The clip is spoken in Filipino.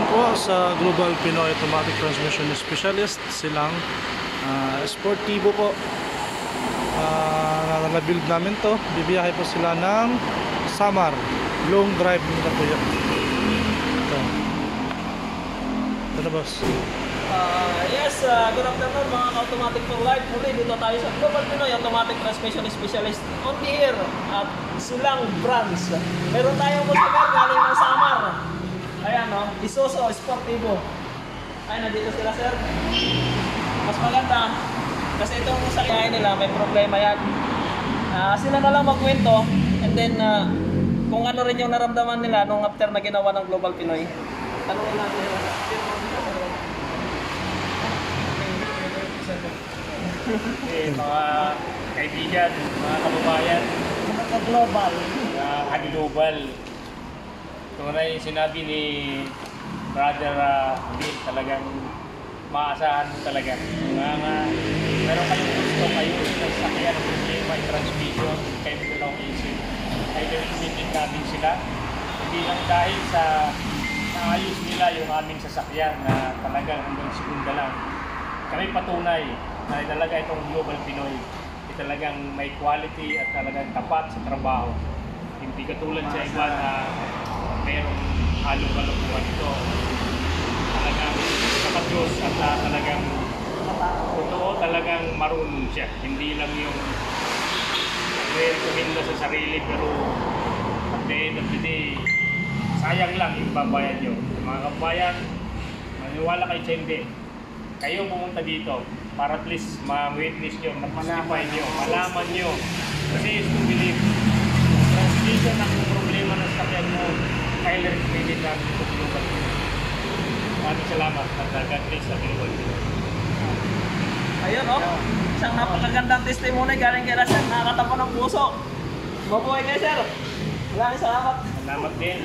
po sa Global Pinoy Automatic Transmission Specialist. Silang sportivo po. Na-build namin to. Bibiyahe po sila ng Samar. Long drive nila po yun. Ito na, boss. Yes, good afternoon mga ka-automatic for life. Muli dito tayo sa Global Pinoy Automatic Transmission Specialist on the air at Silang Brands. Meron tayong customer galing ng Samar. Ayan, no? Isuzu Sportivo. Ay, nandito sila, sir. Mas maganda kasi itong sakyahin nila may problema yan. Sila na lang magkwento and then kung ano rin yung naramdaman nila nung after na ginawa ng Global Pinoy. Tanungin natin nila. Mga kaibigan, mga kababayan, Mga ka-global. ka-global. Ito na yung sinabi ni Brother Bill, talagang maasahan mo talaga. Meron kayong gusto kayo sa sakyan ng problema, transmission, kayo nyo lang isip. Kayo imitin namin sila. Hindi lang dahil sa naayos nila yung aming sasakyan na talagang hanggang segunda lang. Kami patunay na talaga itong Global Pinoy ay talagang may quality at talagang tapat sa trabaho. Hindi katulad sa iba na mayroong halong-halong ito. Talagang kapag-Diyos at talagang totoo, talagang marunong siya. Hindi lang yung nagre-recommenda sa sarili pero at the end of the day, sayang lang yung babayan nyo. Mga kabayan, maniwala kayo sa hindi. Kayo pumunta dito para at least ma-witness nyo, ma-testify nyo, malaman nyo. Kasi is to believe. Transmission ang problema ng sakyan mo, kaya recommended namin ito Global Pinoy. Maraming salamat at God bless sa Global Pinoy. Ayun, oh. Isang napakagandang testimony galing kay Sir. Nakakatapo ng puso. Mabuhay kayo, sir. Maraming salamat. Salamat din.